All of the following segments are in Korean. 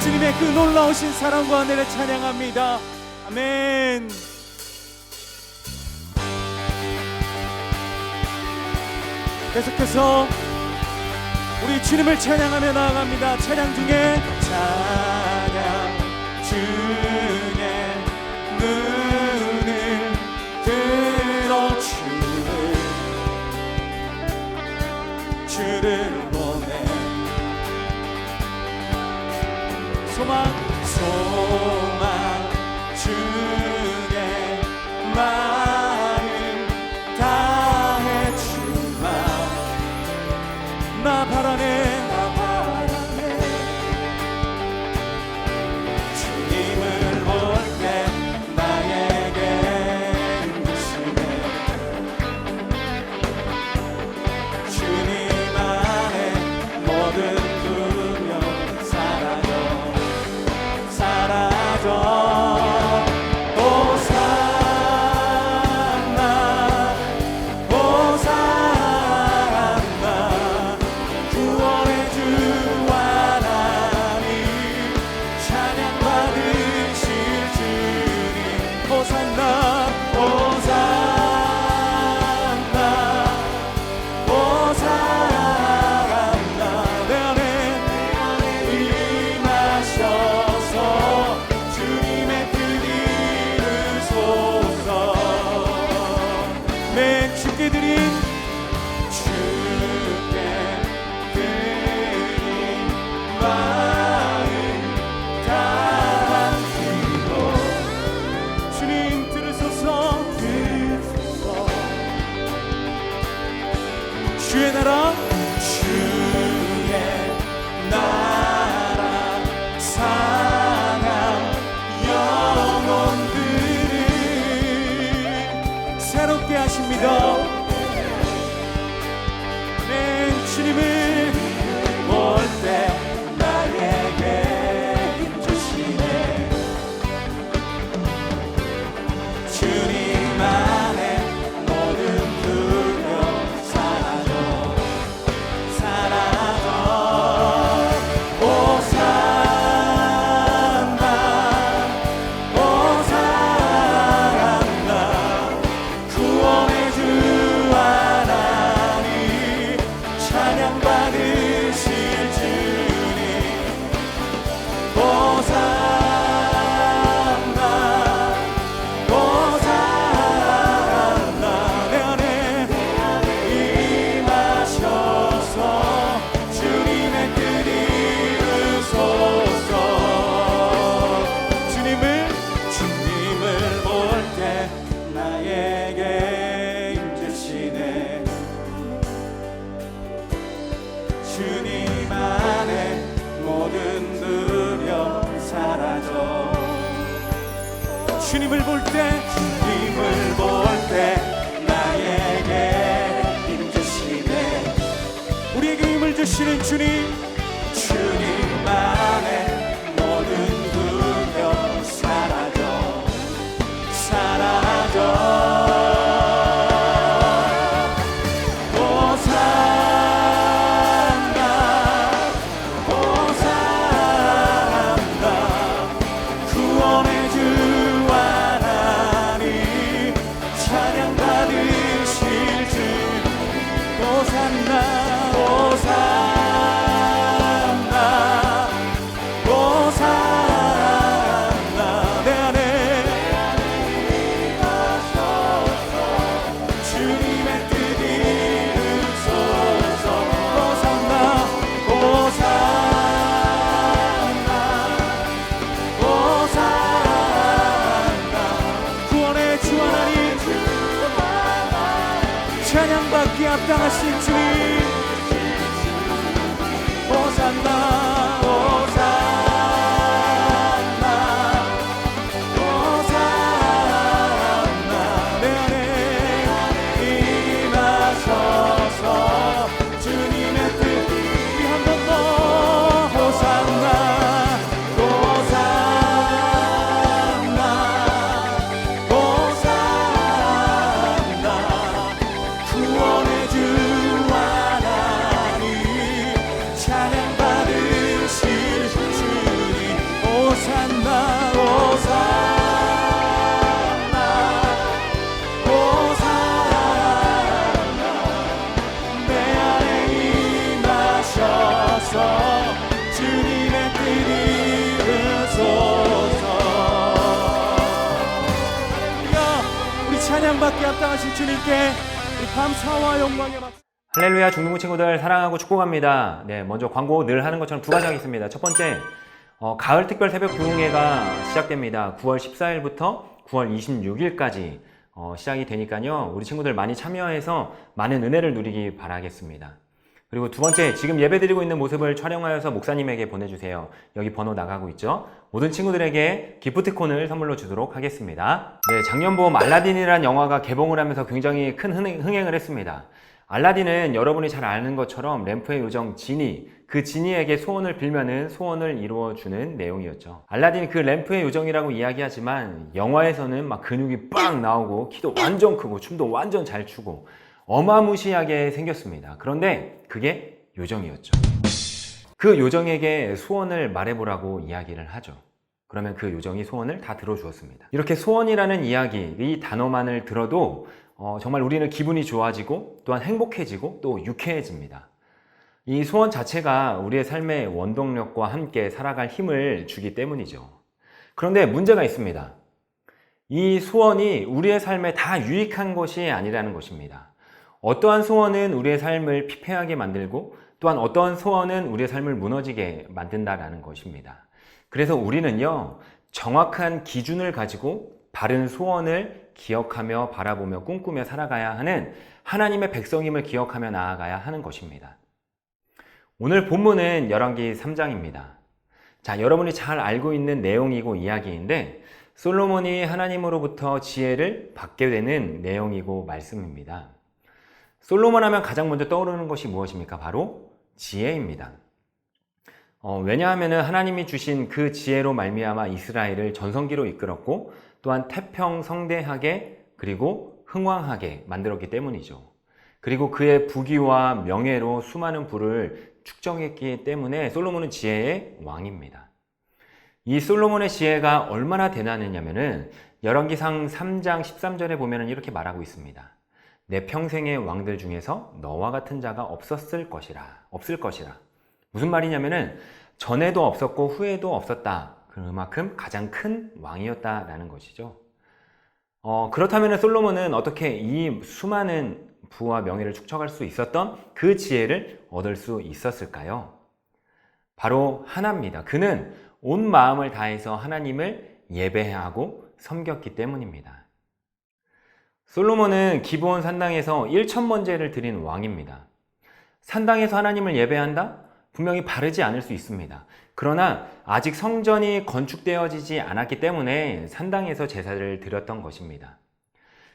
주님의 그 놀라우신 사랑과 은혜를 찬양합니다. 아멘. 계속해서 우리 주님을 찬양하며 나아갑니다. 찬양 중에 찬양 중에 눈을 들어 주를 보내 소망 중에 마음 다해 주마 나 바라네 주님을 볼 때 나에게 힘주시네 주님 안에 모든 두려움 사라져 주의 나라 상한 영혼들을 새롭게 하십니다. 네, 주님을 볼 때 나에게 힘주시네 주님 안에 모든 두려움 주님 안에 모든 두려움 사라져 주님을 볼 때 나에게 힘주시네 우리에게 힘을 주시는 주님 안에 모든 두려움 사라져 찬양받기에 합당하신 주님 호산나 호산나 호산나 내 안에 임하소서 주님의 뜻 우리 한 번 더 호산나 구원의 주 하나님 합당하신 주님께 이 감사와 영광의 박수. 할렐루야, 중등부 친구들 사랑하고 축복합니다. 네, 먼저 광고 늘 하는 것처럼 두 가지 하겠습니다. 첫 번째, 가을 특별 새벽 부흥회가 시작됩니다. 9월 14일부터 9월 26일까지 시작이 되니까요. 우리 친구들 많이 참여해서 많은 은혜를 누리기 바라겠습니다. 그리고 두 번째, 지금 예배드리고 있는 모습을 촬영하여서 목사님에게 보내주세요. 여기 번호 나가고 있죠. 모든 친구들에게 기프트콘을 선물로 주도록 하겠습니다. 네, 작년 봄 알라딘이라는 영화가 개봉을 하면서 굉장히 큰 흥행을 했습니다. 알라딘은 여러분이 잘 아는 것처럼 램프의 요정 지니, 그 지니에게 소원을 빌면은 소원을 이루어주는 내용이었죠. 알라딘이 그 램프의 요정이라고 이야기하지만 영화에서는 막 근육이 빵 나오고 키도 완전 크고 춤도 완전 잘 추고 어마무시하게 생겼습니다. 그런데 그게 요정이었죠. 그 요정에게 소원을 말해보라고 이야기를 하죠. 그러면 그 요정이 소원을 다 들어주었습니다. 이렇게 소원이라는 이야기, 이 단어만을 들어도 정말 우리는 기분이 좋아지고 또한 행복해지고 또 유쾌해집니다. 이 소원 자체가 우리의 삶의 원동력과 함께 살아갈 힘을 주기 때문이죠. 그런데 문제가 있습니다. 이 소원이 우리의 삶에 다 유익한 것이 아니라는 것입니다. 어떠한 소원은 우리의 삶을 피폐하게 만들고 또한 어떠한 소원은 우리의 삶을 무너지게 만든다라는 것입니다. 그래서 우리는요, 정확한 기준을 가지고 바른 소원을 기억하며 바라보며 꿈꾸며 살아가야 하는 하나님의 백성임을 기억하며 나아가야 하는 것입니다. 오늘 본문은 열왕기 3장입니다. 자, 여러분이 잘 알고 있는 내용이고 이야기인데 솔로몬이 하나님으로부터 지혜를 받게 되는 내용이고 말씀입니다. 솔로몬 하면 가장 먼저 떠오르는 것이 무엇입니까? 바로 지혜입니다. 왜냐하면 하나님이 주신 그 지혜로 말미암아 이스라엘을 전성기로 이끌었고 또한 태평성대하게 그리고 흥왕하게 만들었기 때문이죠. 그리고 그의 부귀와 명예로 수많은 부를 축적했기 때문에 솔로몬은 지혜의 왕입니다. 이 솔로몬의 지혜가 얼마나 대단했냐면은 열왕기상 3장 13절에 보면은 이렇게 말하고 있습니다. 내 평생의 왕들 중에서 너와 같은 자가 없을 것이라. 무슨 말이냐면은 전에도 없었고 후에도 없었다. 그만큼 가장 큰 왕이었다라는 것이죠. 그렇다면 솔로몬은 어떻게 이 수많은 부와 명예를 축적할 수 있었던 그 지혜를 얻을 수 있었을까요? 바로 하나입니다. 그는 온 마음을 다해서 하나님을 예배하고 섬겼기 때문입니다. 솔로몬은 기브온 산당에서 1,000번제를 드린 왕입니다. 산당에서 하나님을 예배한다? 분명히 바르지 않을 수 있습니다. 그러나 아직 성전이 건축되어지지 않았기 때문에 산당에서 제사를 드렸던 것입니다.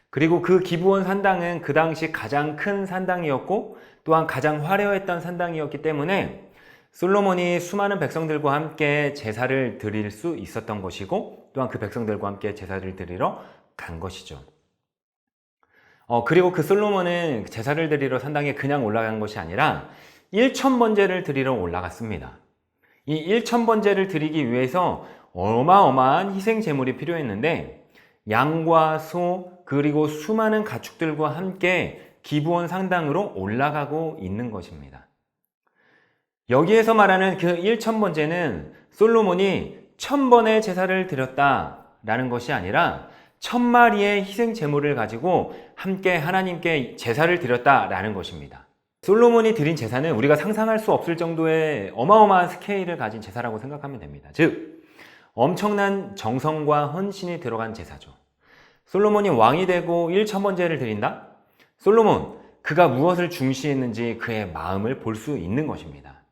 그리고 그 기브온 산당은 그 당시 가장 큰 산당이었고 또한 가장 화려했던 산당이었기 때문에 솔로몬이 수많은 백성들과 함께 제사를 드릴 수 있었던 것이고 또한 그 백성들과 함께 제사를 드리러 간 것이죠. 그리고 그 솔로몬은 제사를 드리러 산당에 그냥 올라간 것이 아니라 1,000번제를 드리러 올라갔습니다. 이 1,000번제를 드리기 위해서 어마어마한 희생 제물이 필요했는데 양과 소 그리고 수많은 가축들과 함께 기브온 산당으로 올라가고 있는 것입니다. 여기에서 말하는 그 1,000번제는 솔로몬이 1,000번의 제사를 드렸다라는 것이 아니라 1,000마리의 희생 제물을 가지고 함께 하나님께 제사를 드렸다라는 것입니다. 솔로몬이 드린 제사는 우리가 상상할 수 없을 정도의 어마어마한 스케일을 가진 제사라고 생각하면 됩니다. 즉, 엄청난 정성과 헌신이 들어간 제사죠. 솔로몬이 왕이 되고 1,000번제를 드린다? 솔로몬, 그가 무엇을 중시했는지 그의 마음을 볼 수 있는 것입니다.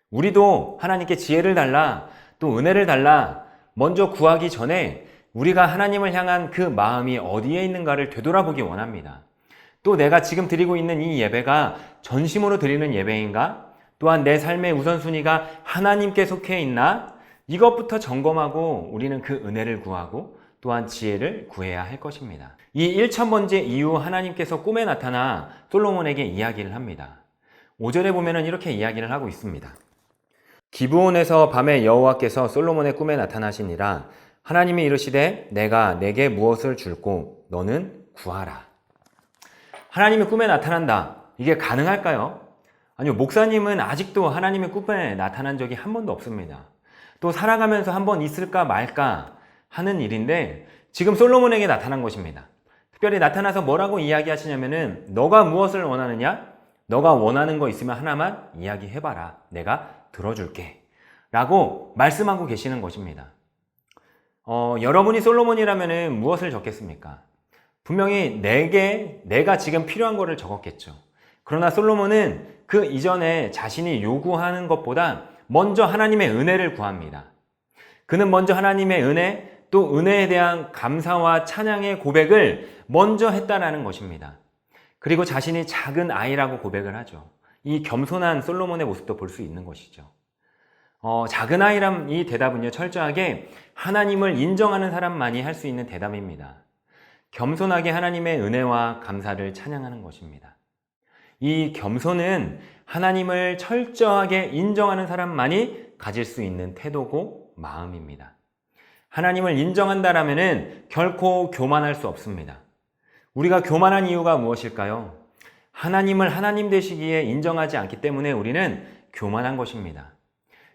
우리도 하나님께 지혜를 달라, 또 은혜를 달라, 먼저 구하기 전에 우리가 하나님을 향한 그 마음이 어디에 있는가를 되돌아보기 원합니다. 또 내가 지금 드리고 있는 이 예배가 전심으로 드리는 예배인가? 또한 내 삶의 우선순위가 하나님께 속해 있나? 이것부터 점검하고 우리는 그 은혜를 구하고 또한 지혜를 구해야 할 것입니다. 이 1,000번째 이후 하나님께서 꿈에 나타나 솔로몬에게 이야기를 합니다. 5절에 보면 이렇게 이야기를 하고 있습니다. 기브온에서 밤에 여호와께서 솔로몬의 꿈에 나타나시니라. 하나님이 이르시되 내가 내게 무엇을 줄고 너는 구하라. 하나님이 꿈에 나타난다. 이게 가능할까요? 아니요, 목사님은 아직도 하나님의 꿈에 나타난 적이 한 번도 없습니다. 또 살아가면서 한 번 있을까 말까 하는 일인데 지금 솔로몬에게 나타난 것입니다. 특별히 나타나서 뭐라고 이야기하시냐면은 너가 무엇을 원하느냐? 너가 원하는 거 있으면 하나만 이야기해봐라. 내가 들어줄게. 라고 말씀하고 계시는 것입니다. 여러분이 솔로몬이라면은 무엇을 적겠습니까? 분명히 내가 지금 필요한 거를 적었겠죠. 그러나 솔로몬은 그 이전에 자신이 요구하는 것보다 먼저 하나님의 은혜를 구합니다. 그는 먼저 하나님의 은혜, 또 은혜에 대한 감사와 찬양의 고백을 먼저 했다라는 것입니다. 그리고 자신이 작은 아이라고 고백을 하죠. 이 겸손한 솔로몬의 모습도 볼 수 있는 것이죠. 작은 아이란 이 대답은요, 철저하게 하나님을 인정하는 사람만이 할 수 있는 대답입니다. 겸손하게 하나님의 은혜와 감사를 찬양하는 것입니다. 이 겸손은 하나님을 철저하게 인정하는 사람만이 가질 수 있는 태도고 마음입니다. 하나님을 인정한다라면은 결코 교만할 수 없습니다. 우리가 교만한 이유가 무엇일까요? 하나님을 하나님 되시기에 인정하지 않기 때문에 우리는 교만한 것입니다.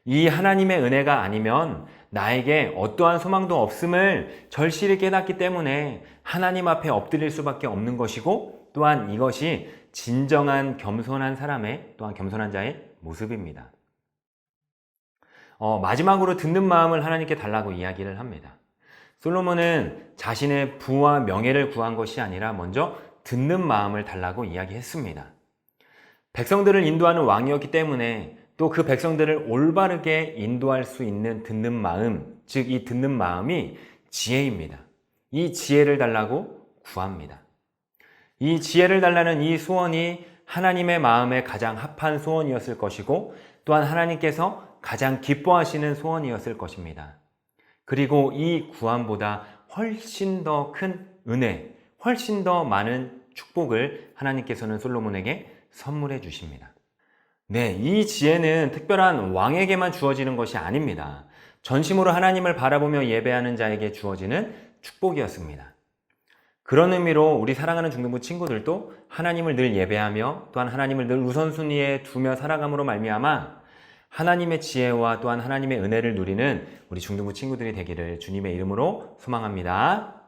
이 하나님의 은혜가 아니면 나에게 어떠한 소망도 없음을 절실히 깨닫기 때문에 하나님 앞에 엎드릴 수밖에 없는 것이고, 또한 이것이 진정한 겸손한 사람의, 또한 겸손한 자의 모습입니다. 마지막으로 듣는 마음을 하나님께 달라고 이야기를 합니다. 솔로몬은 자신의 부와 명예를 구한 것이 아니라 먼저 듣는 마음을 달라고 이야기했습니다. 백성들을 인도하는 왕이었기 때문에 또 그 백성들을 올바르게 인도할 수 있는 듣는 마음, 즉 이 듣는 마음이 지혜입니다. 이 지혜를 달라고 구합니다. 이 지혜를 달라는 이 소원이 하나님의 마음에 가장 합한 소원이었을 것이고, 또한 하나님께서 가장 기뻐하시는 소원이었을 것입니다. 그리고 이 구함보다 훨씬 더 큰 은혜, 훨씬 더 많은 축복을 하나님께서는 솔로몬에게 선물해 주십니다. 네, 이 지혜는 특별한 왕에게만 주어지는 것이 아닙니다. 전심으로 하나님을 바라보며 예배하는 자에게 주어지는 축복이었습니다. 그런 의미로 우리 사랑하는 중등부 친구들도 하나님을 늘 예배하며 또한 하나님을 늘 우선순위에 두며 살아감으로 말미암아 하나님의 지혜와 또한 하나님의 은혜를 누리는 우리 중등부 친구들이 되기를 주님의 이름으로 소망합니다.